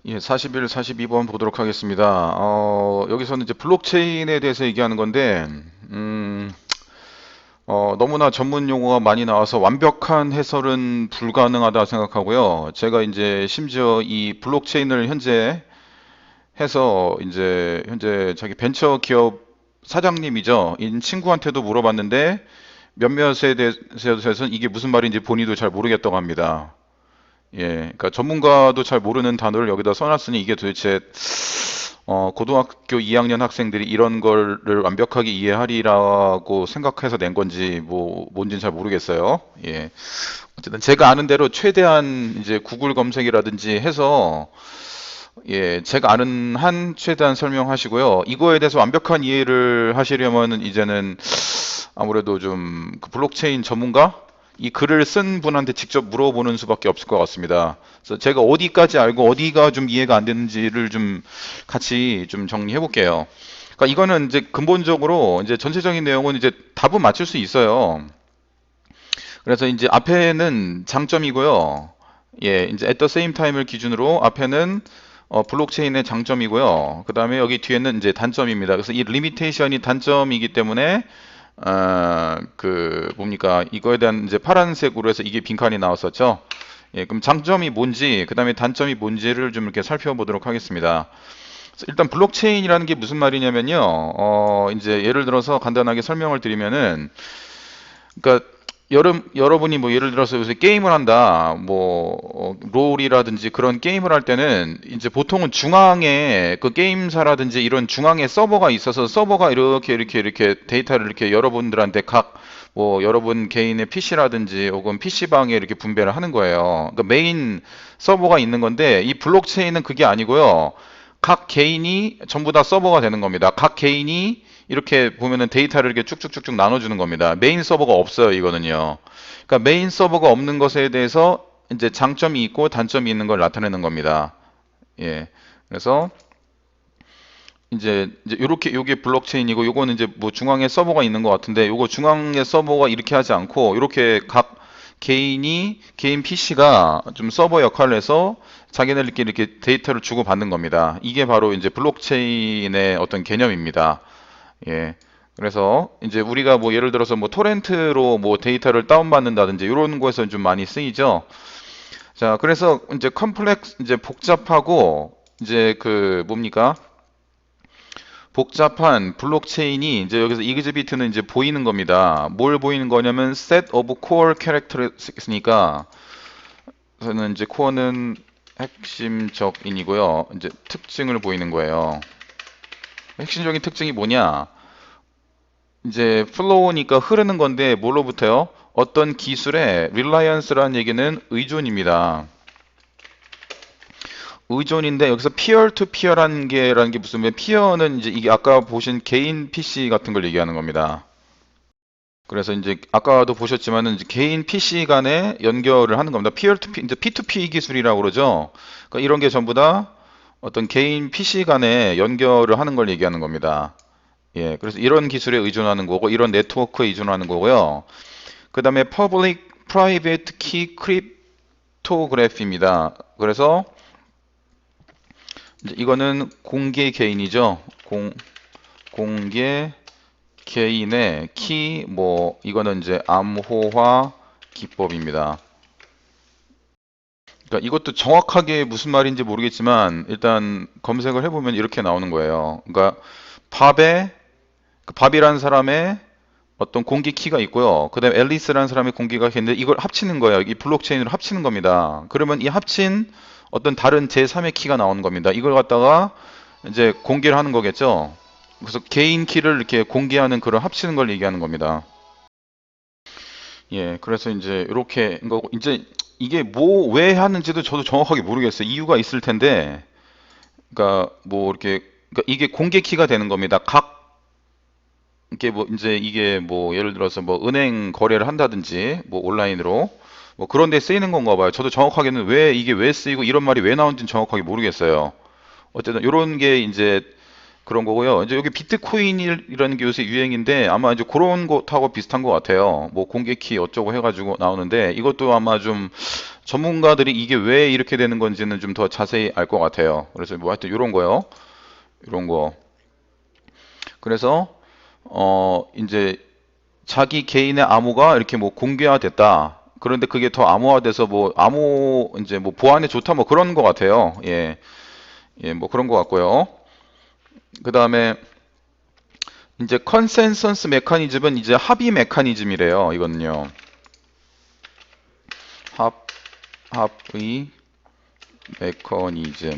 예, 41, 42번 보도록 하겠습니다. 여기서는 이제 블록체인에 대해서 얘기하는 건데, 음, 너무나 전문 용어가 많이 나와서 완벽한 해설은 불가능하다 생각하고요. 제가 이제 심지어 이 블록체인을 현재 해서 이제 현재 자기 벤처 기업 사장님이죠. 인 친구한테도 물어봤는데 몇몇에 대해서는 이게 무슨 말인지 본인도 잘 모르겠다고 합니다. 예, 그러니까 전문가도 잘 모르는 단어를 여기다 써놨으니 이게 도대체 고등학교 2학년 학생들이 이런 거를 완벽하게 이해하리라고 생각해서 낸 건지 뭐 뭔지는 잘 모르겠어요. 예. 어쨌든 제가 아는 대로 최대한 이제 구글 검색이라든지 해서 예, 제가 아는 한 최대한 설명하시고요. 이거에 대해서 완벽한 이해를 하시려면은 이제는 아무래도 좀그 블록체인 전문가? 이 글을 쓴 분한테 직접 물어보는 수밖에 없을 것 같습니다. 그래서 제가 어디까지 알고 어디가 좀 이해가 안 되는지를 좀 같이 좀 정리해 볼게요. 그러니까 이거는 이제 근본적으로 이제 전체적인 내용은 이제 답은 맞출 수 있어요. 그래서 이제 앞에는 장점이고요. 예, 이제 at the same time을 기준으로 앞에는 블록체인의 장점이고요. 그 다음에 여기 뒤에는 이제 단점입니다. 그래서 이 리미테이션이 단점이기 때문에 그 뭡니까? 이거에 대한 이제 파란색으로 해서 이게 빈칸이 나왔었죠. 예, 그럼 장점이 뭔지, 그 다음에 단점이 뭔지를 좀 이렇게 살펴보도록 하겠습니다. 그래서 일단 블록체인이라는 게 무슨 말이냐면요. 이제 예를 들어서 간단하게 설명을 드리면은, 그러니까 여러분이 뭐 예를 들어서 요새 게임을 한다, 뭐 롤이라든지 그런 게임을 할 때는 이제 보통은 중앙에 그 게임사라든지 이런 중앙에 서버가 있어서 서버가 이렇게 데이터를 이렇게 여러분들한테 각 뭐 여러분 개인의 PC라든지 혹은 PC방에 이렇게 분배를 하는 거예요. 그러니까 메인 서버가 있는 건데 이 블록체인은 그게 아니고요. 각 개인이 전부 다 서버가 되는 겁니다. 각 개인이 이렇게 보면은 데이터를 이렇게 쭉쭉쭉쭉 나눠주는 겁니다. 메인 서버가 없어요, 이거는요. 그러니까 메인 서버가 없는 것에 대해서 이제 장점이 있고 단점이 있는 걸 나타내는 겁니다. 예. 그래서 이제 요렇게 요게 블록체인이고 요거는 이제 뭐 중앙에 서버가 있는 것 같은데 요거 중앙에 서버가 이렇게 하지 않고 이렇게 각 개인 PC가 좀 서버 역할을 해서 자기네들끼리 이렇게 데이터를 주고받는 겁니다. 이게 바로 이제 블록체인의 어떤 개념입니다. 예. 그래서 이제 우리가 뭐 예를 들어서 뭐 토렌트로 뭐 데이터를 다운받는다든지 이런 거에서 좀 많이 쓰이죠. 자, 그래서 이제 컴플렉스 이제 복잡하고 이제 그 뭡니까? 복잡한 블록체인이 이제 여기서 이그지비트는 이제 보이는 겁니다. 뭘 보이는 거냐면 set of core characteristics니까 저는 이제 core는 핵심적인이고요. 이제 특징을 보이는 거예요. 핵심적인 특징이 뭐냐? 이제 flow니까 흐르는 건데 뭘로부터요? 어떤 기술의 reliance라는 얘기는 의존입니다. 의존인데 여기서 peer to peer라는 게라는 게 무슨 peer는 이제 이게 아까 보신 개인 PC 같은 걸 얘기하는 겁니다. 그래서 이제 아까도 보셨지만은 이제 개인 PC 간에 연결을 하는 겁니다. peer to P, 이제 P2P 기술이라고 그러죠. 그러니까 이런 게 전부 다 어떤 개인 PC 간에 연결을 하는 걸 얘기하는 겁니다. 예, 그래서 이런 기술에 의존하는 거고 이런 네트워크에 의존하는 거고요. 그 다음에 Public Private Key Cryptograph입니다. 그래서 이제 이거는 공개 개인이죠. 공개 개인의 키, 뭐 이거는 이제 암호화 기법입니다. 그러니까 이것도 정확하게 무슨 말인지 모르겠지만 일단 검색을 해보면 이렇게 나오는 거예요. 그러니까 밥에 그 밥이라는 사람의 어떤 공개 키가 있고요. 그 다음에 앨리스라는 사람의 공개가 있는데 이걸 합치는 거예요. 이 블록체인으로 합치는 겁니다. 그러면 이 합친 어떤 다른 제3의 키가 나오는 겁니다. 이걸 갖다가 이제 공개를 하는 거겠죠. 그래서 개인 키를 이렇게 공개하는 그런 합치는 걸 얘기하는 겁니다. 예, 그래서 이제 이렇게 거고 이제 이게 뭐 왜 하는지도 저도 정확하게 모르겠어요. 이유가 있을 텐데, 그러니까 뭐 이렇게 그러니까 이게 공개 키가 되는 겁니다. 각 이게 뭐 이제 이게 뭐 예를 들어서 뭐 은행 거래를 한다든지 뭐 온라인으로 뭐 그런 데 쓰이는 건가 봐요. 저도 정확하게는 왜 이게 왜 쓰이고 이런 말이 왜 나오는지는 정확하게 모르겠어요. 어쨌든 이런 게 이제 그런 거고요. 이제 여기 비트코인이라는 게 요새 유행인데 아마 이제 그런 것하고 비슷한 것 같아요. 뭐 공개 키 어쩌고 해가지고 나오는데 이것도 아마 좀 전문가들이 이게 왜 이렇게 되는 건지는 좀 더 자세히 알 것 같아요. 그래서 뭐 하여튼 이런 거요. 이런 거. 그래서 이제 자기 개인의 암호가 이렇게 뭐 공개화됐다. 그런데 그게 더 암호화돼서 뭐 암호 이제 뭐 보안에 좋다 뭐 그런 것 같아요. 예, 예, 뭐 그런 것 같고요. 그 다음에 이제 컨센서스 메커니즘은 이제 합의 메커니즘이래요. 이거는요. 합 합의 메커니즘.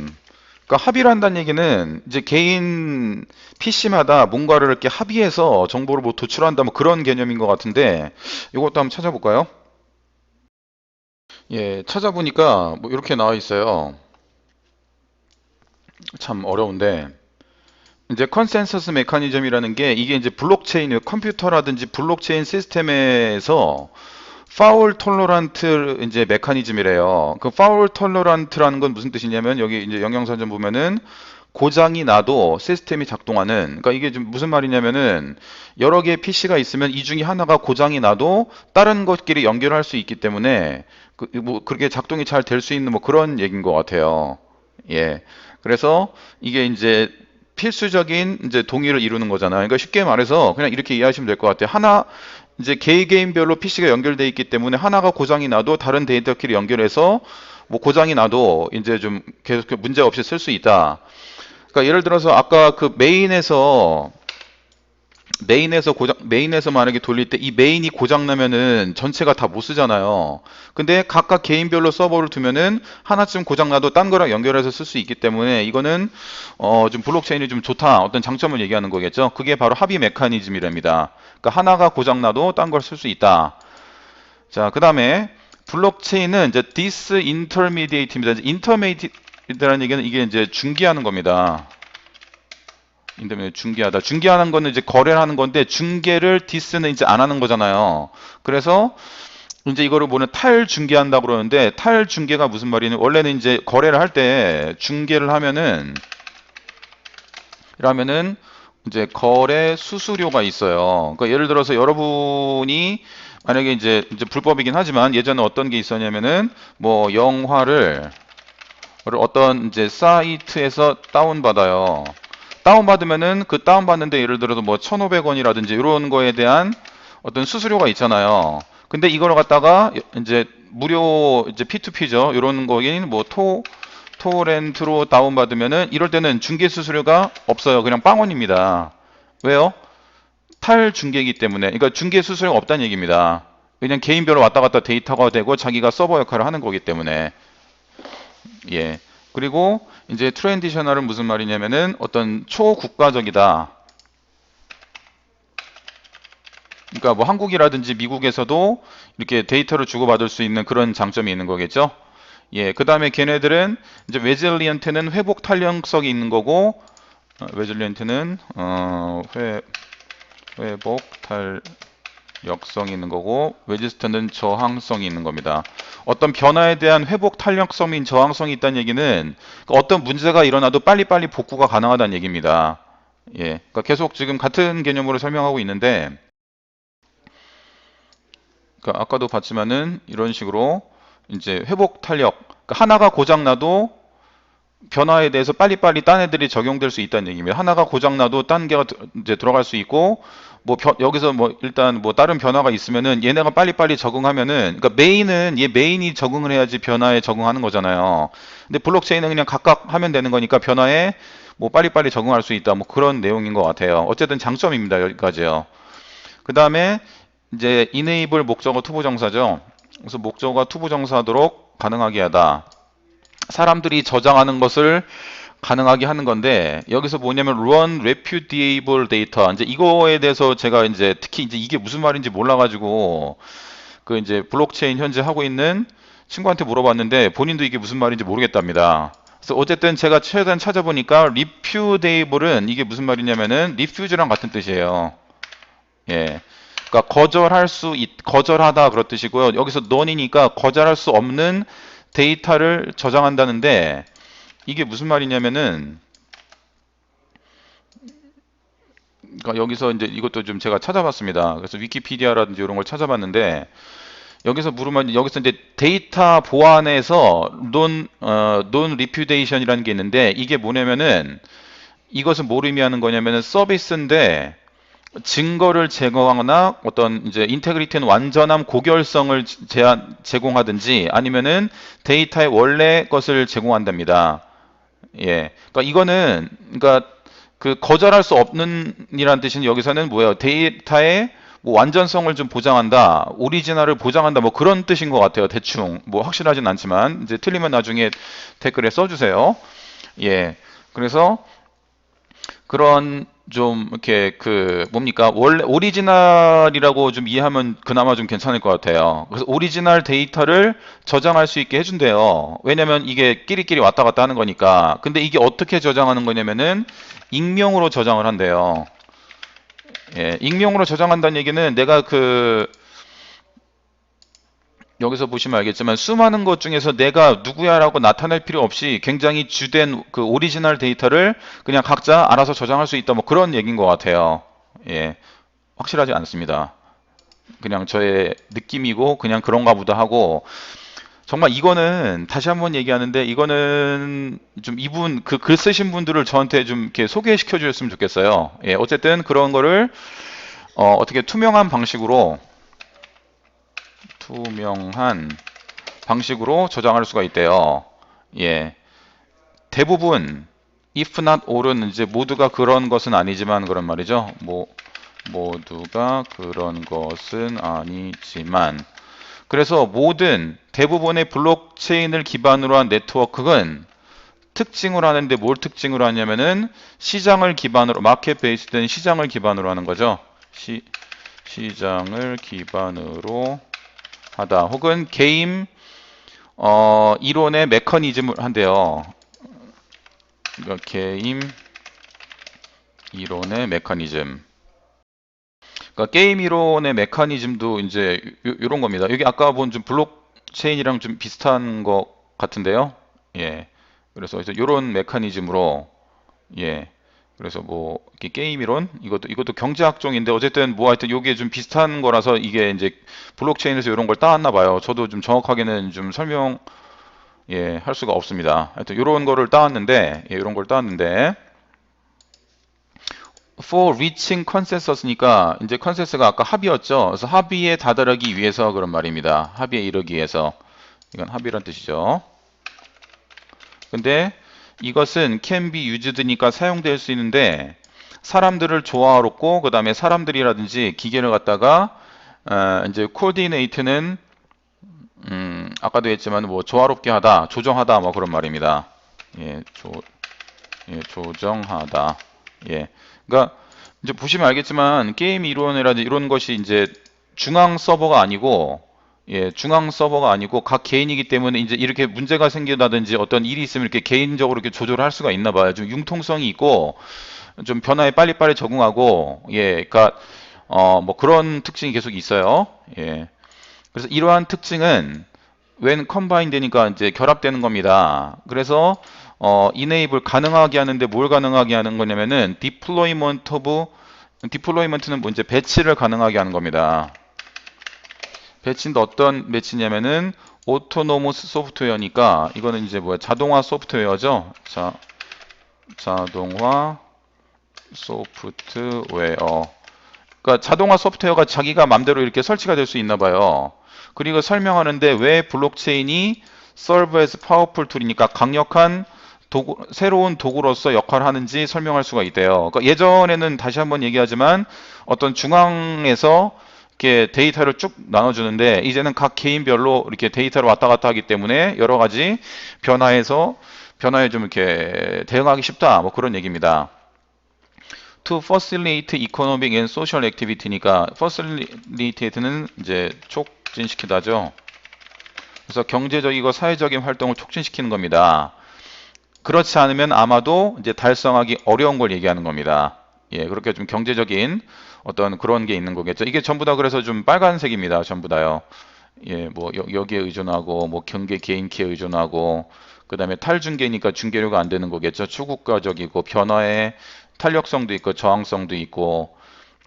그러니까 합의를 한다는 얘기는 이제 개인 PC마다 뭔가를 이렇게 합의해서 정보를 뭐 도출한다 뭐 그런 개념인 것 같은데 이것도 한번 찾아볼까요? 예, 찾아보니까 뭐 이렇게 나와 있어요. 참 어려운데 이제 컨센서스 메커니즘이라는 게 이게 이제 블록체인 컴퓨터라든지 블록체인 시스템에서 파울 톨러란트 이제 메커니즘이래요. 그 파울 톨러란트라는 건 무슨 뜻이냐면 여기 이제 영영사 좀 보면은 고장이 나도 시스템이 작동하는, 그러니까 이게 좀 무슨 말이냐면은 여러 개의 PC가 있으면 이 중에 하나가 고장이 나도 다른 것끼리 연결할 수 있기 때문에 뭐 그렇게 작동이 잘 될 수 있는 뭐 그런 얘기인 것 같아요. 예. 그래서 이게 이제 필수적인 이제 동의를 이루는 거잖아요. 그러니까 쉽게 말해서 그냥 이렇게 이해하시면 될 것 같아요. 하나 이제 개개인별로 PC가 연결돼 있기 때문에 하나가 고장이 나도 다른 데이터끼리 연결해서 뭐 고장이 나도 이제 좀 계속 문제 없이 쓸 수 있다. 그러니까 예를 들어서 아까 그 메인에서 만약에 돌릴 때 이 메인이 고장 나면은 전체가 다 못 쓰잖아요. 근데 각각 개인별로 서버를 두면은 하나쯤 고장 나도 딴 거랑 연결해서 쓸 수 있기 때문에 이거는 좀 블록체인이 좀 좋다. 어떤 장점을 얘기하는 거겠죠. 그게 바로 합의 메커니즘이랍니다. 그러니까 하나가 고장 나도 딴 걸 쓸 수 있다. 자, 그다음에 블록체인은 이제 disintermediate입니다. intermediate라는 얘기는 이게 이제 중개하는 겁니다. 인터넷 중개하다. 중개하는 거는 이제 거래를 하는 건데 중개를 디스는 이제 안 하는 거잖아요. 그래서 이제 이거를 뭐는 탈중개한다고 그러는데 탈중개가 무슨 말이냐면 원래는 이제 거래를 할 때 중개를 하면은 이제 거래 수수료가 있어요. 그러니까 예를 들어서 여러분이 만약에 이제 불법이긴 하지만 예전에 어떤 게 있었냐면은 뭐 영화를 어떤 이제 사이트에서 다운받아요. 다운받으면은 그 다운받는데 예를 들어서 뭐 1,500원이라든지 이런 거에 대한 어떤 수수료가 있잖아요. 근데 이걸 갖다가 이제 무료 이제 P2P죠. 이런 거인 뭐 토렌트로 다운받으면은 이럴 때는 중개 수수료가 없어요. 그냥 빵원입니다. 왜요? 탈중개이기 때문에. 그러니까 중개 수수료가 없다는 얘기입니다. 그냥 개인별로 왔다 갔다 데이터가 되고 자기가 서버 역할을 하는 거기 때문에. 예. 그리고 이제 트랜지셔널은 무슨 말이냐면은 어떤 초국가적이다. 그러니까 뭐 한국이라든지 미국에서도 이렇게 데이터를 주고받을 수 있는 그런 장점이 있는 거겠죠. 예. 그다음에 걔네들은 이제 레질리언트는 회복 탄력성이 있는 거고 레질리언트는 회복 탄력성이 있는 거고 레지스턴트는 저항성이 있는 겁니다. 어떤 변화에 대한 회복 탄력성인 저항성이 있다는 얘기는 어떤 문제가 일어나도 빨리빨리 복구가 가능하다는 얘기입니다. 예, 그러니까 계속 지금 같은 개념으로 설명하고 있는데, 그러니까 아까도 봤지만은 이런 식으로 이제 회복 탄력, 그러니까 하나가 고장 나도 변화에 대해서 빨리빨리 딴 애들이 적용될 수 있다는 얘기입니다. 하나가 고장나도 딴 개가 이제 들어갈 수 있고, 뭐 여기서 뭐 일단 뭐 다른 변화가 있으면은 얘네가 빨리빨리 적응하면은, 그러니까 메인은 얘 메인이 적응을 해야지 변화에 적응하는 거잖아요. 근데 블록체인은 그냥 각각 하면 되는 거니까 변화에 뭐 빨리빨리 적응할 수 있다. 뭐 그런 내용인 것 같아요. 어쨌든 장점입니다. 여기까지요. 그 다음에 이제 enable 목적어 투부정사죠. 그래서 목적어가 투부정사하도록 가능하게 하다. 사람들이 저장하는 것을 가능하게 하는 건데 여기서 뭐냐면 run repudiable data 이제 이거에 대해서 제가 이제 특히 이제 이게 무슨 말인지 몰라가지고 그 이제 블록체인 현재 하고 있는 친구한테 물어봤는데 본인도 이게 무슨 말인지 모르겠답니다. 그래서 어쨌든 제가 최대한 찾아보니까 repudable은 이게 무슨 말이냐면은 refuse랑 같은 뜻이에요. 예. 그러니까 거절하다 그런 뜻이고요. 여기서 none이니까 거절할 수 없는 데이터를 저장한다는데 이게 무슨 말이냐면은 그러니까 여기서 이제 이것도 좀 제가 찾아봤습니다. 그래서 위키피디아라든지 이런 걸 찾아봤는데 여기서 물으면 여기서 이제 데이터 보안에서 non repudiation이라는 게 있는데 이게 뭐냐면은 이것은 뭘 의미하는 거냐면은 서비스인데 증거를 제공하거나 어떤 이제 인테그리티는 완전한 고결성을 제공하든지 아니면은 데이터의 원래 것을 제공한답니다. 예. 그러니까 이거는 그러니까 그 거절할 수 없는 이란 뜻은 여기서는 뭐예요? 데이터의 뭐 완전성을 좀 보장한다, 오리지널을 보장한다, 뭐 그런 뜻인 것 같아요. 대충 뭐 확실하진 않지만 이제 틀리면 나중에 댓글에 써주세요. 예. 그래서 그런 좀 이렇게 그 뭡니까 원래 오리지널이라고 좀 이해하면 그나마 좀 괜찮을 것 같아요. 그래서 오리지널 데이터를 저장할 수 있게 해준대요. 왜냐면 이게 끼리끼리 왔다 갔다 하는 거니까. 근데 이게 어떻게 저장하는 거냐면은 익명으로 저장을 한대요. 예, 익명으로 저장한다는 얘기는 내가 그 여기서 보시면 알겠지만 수많은 것 중에서 내가 누구야라고 나타낼 필요 없이 굉장히 주된 그 오리지널 데이터를 그냥 각자 알아서 저장할 수 있다 뭐 그런 얘기인 것 같아요. 예, 확실하지 않습니다. 그냥 저의 느낌이고 그냥 그런가 보다 하고 정말 이거는 다시 한번 얘기하는데 이거는 좀 이분 그 글 쓰신 분들을 저한테 좀 이렇게 소개시켜 주셨으면 좋겠어요. 예, 어쨌든 그런 거를 어떻게 투명한 방식으로 저장할 수가 있대요. 예. 대부분 if not all은 이제 모두가 그런 것은 아니지만 그런 말이죠. 모두가 그런 것은 아니지만 그래서 모든 대부분의 블록체인을 기반으로 한 네트워크는 특징을 하는데 뭘 특징으로 하냐면은 시장을 기반으로 마켓 베이스된 시장을 기반으로 하는 거죠. 시장을 기반으로 하다 혹은 게임 이론의 메커니즘을 한대요. 그러니까 게임 이론의 메커니즘. 그러니까 게임 이론의 메커니즘도 이제 런 겁니다. 여기 아까 본 좀 블록체인이랑 좀 비슷한 것 같은데요. 예. 그래서 이런 메커니즘으로 예. 그래서 뭐 이렇게 게임 이론 이것도 경제학종인데 어쨌든 뭐 하여튼 요게 좀 비슷한 거라서 이게 이제 블록체인에서 이런 걸 따왔나 봐요. 저도 좀 정확하게는 좀 설명 예, 할 수가 없습니다. 하여튼 이런 거를 따왔는데 예, 이런 걸 따왔는데 for reaching consensus니까 이제 consensus가 아까 합의였죠. 그래서 합의에 다다르기 위해서 그런 말입니다. 합의에 이르기 위해서 이건 합의란 뜻이죠. 근데 이것은 can be used니까 사용될 수 있는데 사람들을 조화롭고 그 다음에 사람들이라든지 기계를 갖다가 이제 coordinate는 아까도 했지만 뭐 조화롭게 하다, 조정하다 뭐 그런 말입니다. 예, 조정하다. 예. 그러니까 이제 보시면 알겠지만 게임 이론이라든지 이런 것이 이제 중앙 서버가 아니고 예, 중앙 서버가 아니고 각 개인이기 때문에 이제 이렇게 문제가 생긴다든지 어떤 일이 있으면 이렇게 개인적으로 이렇게 조절을 할 수가 있나 봐요. 좀 융통성이 있고 좀 변화에 빨리빨리 적응하고 예, 그러니까 뭐 그런 특징이 계속 있어요. 예. 그래서 이러한 특징은 when combine 되니까 이제 결합되는 겁니다. 그래서 enable 가능하게 하는데 뭘 가능하게 하는 거냐면은 deployment는 뭐 이제 배치를 가능하게 하는 겁니다. 배치인데 어떤 배치냐면은 autonomous 소프트웨어니까 이거는 이제 뭐야 자동화 소프트웨어죠. 자동화 소프트웨어. 그러니까 자동화 소프트웨어가 자기가 맘대로 이렇게 설치가 될 수 있나 봐요. 그리고 설명하는데 왜 블록체인이 serve as powerful tool이니까 강력한 새로운 도구로서 역할을 하는지 설명할 수가 있대요. 그러니까 예전에는 다시 한번 얘기하지만 어떤 중앙에서 이렇게 데이터를 쭉 나눠주는데 이제는 각 개인별로 이렇게 데이터를 왔다 갔다 하기 때문에 여러 가지 변화에 좀 이렇게 대응하기 쉽다. 뭐 그런 얘기입니다. To facilitate economic and social activity니까 facilitate는 이제 촉진시키다죠. 그래서 경제적이고 사회적인 활동을 촉진시키는 겁니다. 그렇지 않으면 아마도 이제 달성하기 어려운 걸 얘기하는 겁니다. 예, 그렇게 좀 경제적인 어떤 그런 게 있는 거겠죠. 이게 전부 다 그래서 좀 빨간색입니다. 전부 다요. 예, 뭐 여기에 의존하고 뭐 경계 개인키에 의존하고 그다음에 탈중계니까 중계료가 안 되는 거겠죠. 초국가적이고 변화에 탄력성도 있고 저항성도 있고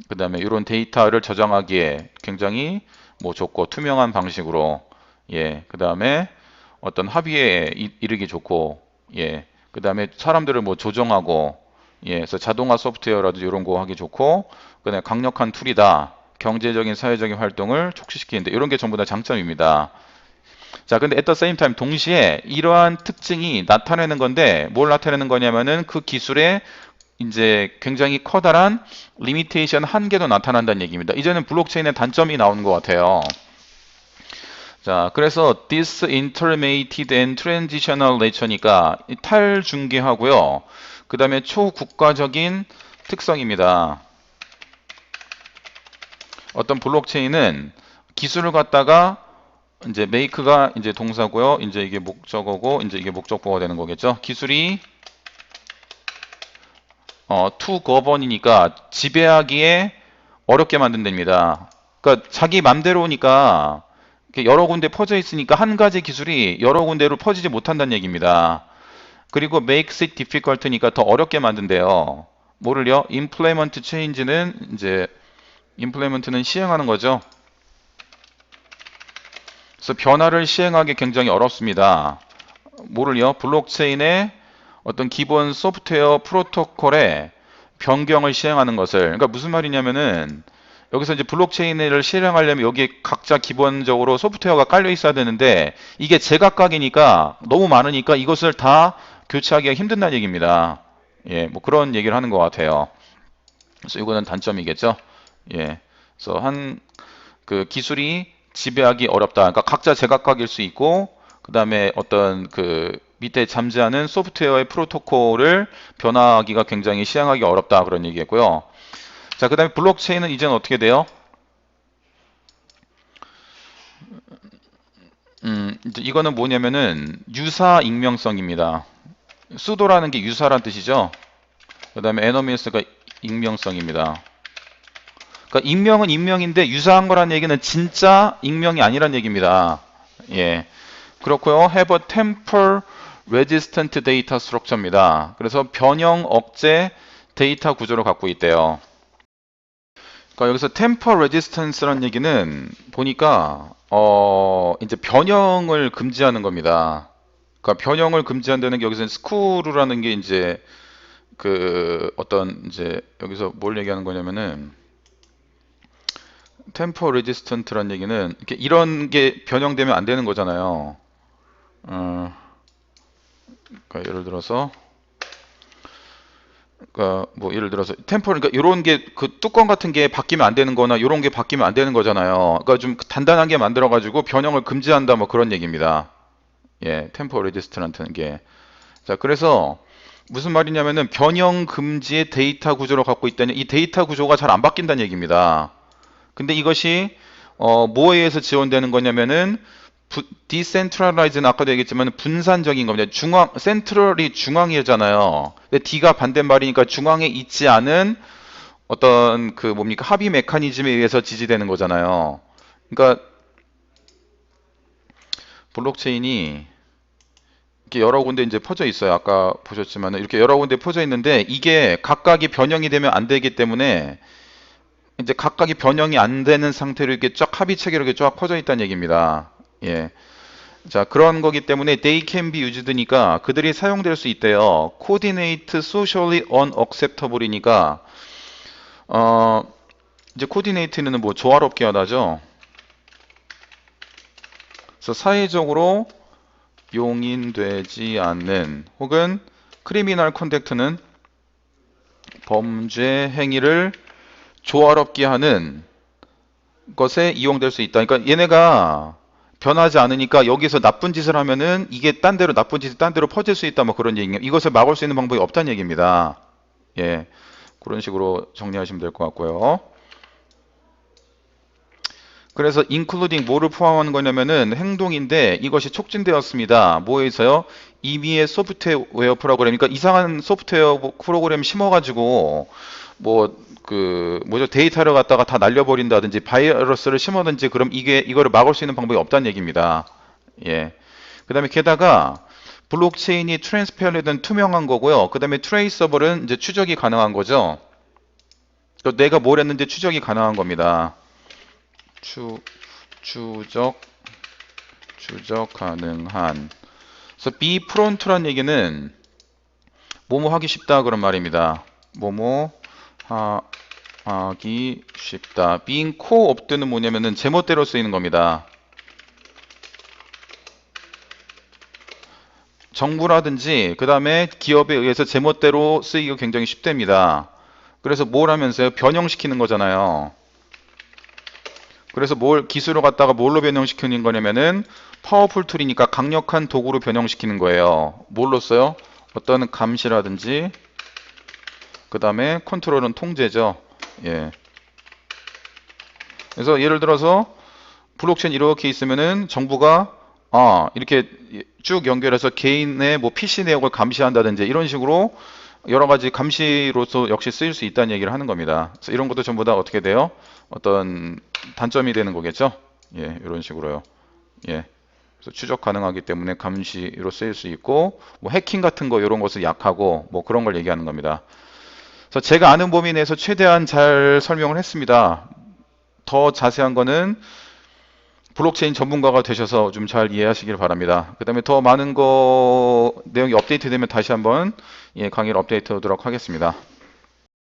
그다음에 이런 데이터를 저장하기에 굉장히 뭐 좋고 투명한 방식으로 그 다음에 어떤 합의에 이르기 좋고 그 다음에 사람들을 뭐 조정하고 그래서 자동화 소프트웨어라든지 이런 거 하기 좋고 그다음에 강력한 툴이다. 경제적인 사회적인 활동을 촉진시키는데 이런 게 전부 다 장점입니다. 자, 근데 at the same time 동시에 이러한 특징이 나타내는 건데 뭘 나타내는 거냐면은 그 기술의 이제 굉장히 커다란 리미테이션 한계도 나타난다는 얘기입니다. 이제는 블록체인의 단점이 나오는 것 같아요. 자, 그래서 disintermediate and transitional nature니까 탈중개하고요. 그 다음에 초국가적인 특성입니다. 어떤 블록체인은 기술을 갖다가 이제 make가 이제 동사고요. 이제 이게 목적어고 이제 이게 목적보가 되는 거겠죠. 기술이 to govern이니까 지배하기에 어렵게 만든답니다. 그러니까 자기 맘대로니까 여러 군데 퍼져 있으니까 한 가지 기술이 여러 군데로 퍼지지 못한다는 얘기입니다. 그리고 makes it difficult니까 더 어렵게 만든대요. 뭐를요? implement change는 이제 implement는 시행하는 거죠. 그래서 변화를 시행하기 굉장히 어렵습니다. 뭐를요? 블록체인의 어떤 기본 소프트웨어 프로토콜에 변경을 시행하는 것을. 그러니까 무슨 말이냐면은 여기서 이제 블록체인을 실행하려면 여기에 각자 기본적으로 소프트웨어가 깔려 있어야 되는데 이게 제각각이니까 너무 많으니까 이것을 다 교체하기가 힘든다는 얘기입니다. 뭐 그런 얘기를 하는 것 같아요. 그래서 이거는 단점이겠죠. 그래서 그 기술이 지배하기 어렵다. 그러니까 각자 제각각일 수 있고 그 다음에 어떤 그 밑에 잠재하는 소프트웨어의 프로토콜을 변화하기가 굉장히 시행하기 어렵다 그런 얘기겠고요. 자, 그 다음에 블록체인은 이제는 어떻게 돼요? 이제 이거는 뭐냐면은 유사 익명성입니다. 수도라는 게 유사란 뜻이죠. 그 다음에 에너미스가 익명성입니다. 그러니까 익명은 익명인데 유사한 거란 얘기는 진짜 익명이 아니란 얘기입니다. 그렇고요. have a temper resistant data structure입니다. 그래서 변형 억제 데이터 구조를 갖고 있대요. 그러니까 여기서 temper resistance라는 얘기는 보니까 이제 변형을 금지하는 겁니다. 그러니까 변형을 금지한다는 게 여기서 스크루라는 게 이제 그 어떤 이제 여기서 뭘 얘기하는 거냐면은 temper resistant라는 얘기는 이렇게 이런 게 변형되면 안 되는 거잖아요. 그러니까 예를 들어서 그러니까 뭐 예를 들어서 템퍼 그러니까 이런 게 그 뚜껑 같은 게 바뀌면 안 되는 거나 이런 게 바뀌면 안 되는 거잖아요. 그러니까 좀 단단한 게 만들어 가지고 변형을 금지한다 뭐 그런 얘기입니다. 템퍼 레지스트란트는 게. 자, 그래서 무슨 말이냐면은 변형 금지의 데이터 구조를 갖고 있다니 이 데이터 구조가 잘 안 바뀐다는 얘기입니다. 근데 이것이 뭐에 의해서 지원되는 거냐면은 디센트럴라이즈는 아까도 얘기했지만 분산적인 겁니다. 센트럴이 중앙이잖아요. 근데 D가 반대말이니까 중앙에 있지 않은 어떤 그 뭡니까 합의 메커니즘에 의해서 지지되는 거잖아요. 그러니까 블록체인이 이렇게 여러 군데 이제 퍼져 있어요. 아까 보셨지만 이렇게 여러 군데 퍼져 있는데 이게 각각이 변형이 되면 안 되기 때문에 이제 각각이 변형이 안 되는 상태로 이렇게 쫙 합의 체계로 이렇게 쫙 퍼져 있다는 얘기입니다. 자, 그런 거기 때문에 they can be used니까 그들이 사용될 수 있대요. coordinate socially unacceptable이니까 이제 coordinate는 뭐 조화롭게 하다죠. 그래서 사회적으로 용인되지 않는 혹은 크리미널 컨택트는 범죄 행위를 조화롭게 하는 것에 이용될 수 있다. 그러니까 얘네가 변하지 않으니까 여기서 나쁜 짓을 하면은 이게 딴 데로 나쁜 짓이 딴 데로 퍼질 수 있다 뭐 그런 얘기예요. 이것을 막을 수 있는 방법이 없다는 얘기입니다. 그런 식으로 정리하시면 될 것 같고요. 그래서 including 뭐를 포함하는 거냐면은 행동인데 이것이 촉진되었습니다. 뭐에서요? 이미의 소프트웨어 프로그램. 그러니까 이상한 소프트웨어 프로그램 심어가지고 뭐 그 뭐죠 데이터를 갖다가 다 날려버린다든지 바이러스를 심어든지 그럼 이거를 막을 수 있는 방법이 없다는 얘기입니다. 그다음에 게다가 블록체인이 트랜스페어리든 투명한 거고요. 그다음에 트레이서블은 이제 추적이 가능한 거죠. 내가 뭘 했는지 추적이 가능한 겁니다. 추적 가능한. 그래서 be prompt란 얘기는 뭐뭐 하기 쉽다 그런 말입니다. 뭐뭐 하기 쉽다. being co-opt는 뭐냐면은 제멋대로 쓰이는 겁니다. 정부라든지 그 다음에 기업에 의해서 제멋대로 쓰이기가 굉장히 쉽답니다. 그래서 뭘 하면서요? 변형시키는 거잖아요. 그래서 뭘 기술을 갖다가 뭘로 변형시키는 거냐면은 파워풀 툴이니까 강력한 도구로 변형시키는 거예요. 뭘로 써요? 어떤 감시라든지 그 다음에 컨트롤은 통제죠. 예. 그래서 예를 들어서 블록체인 이렇게 있으면은 정부가 이렇게 쭉 연결해서 개인의 뭐 PC 내역을 감시한다든지 이런 식으로 여러 가지 감시로서 역시 쓰일 수 있다는 얘기를 하는 겁니다. 그래서 이런 것도 전부 다 어떻게 돼요? 어떤 단점이 되는 거겠죠? 예, 이런 식으로요. 예. 그래서 추적 가능하기 때문에 감시로 쓰일 수 있고 뭐 해킹 같은 거 이런 것을 약하고 뭐 그런 걸 얘기하는 겁니다. 그래서 제가 아는 범위 내에서 최대한 잘 설명을 했습니다. 더 자세한 거는 블록체인 전문가가 되셔서 좀 잘 이해하시길 바랍니다. 그 다음에 더 많은 거 내용이 업데이트 되면 다시 한번 강의를 업데이트 하도록 하겠습니다.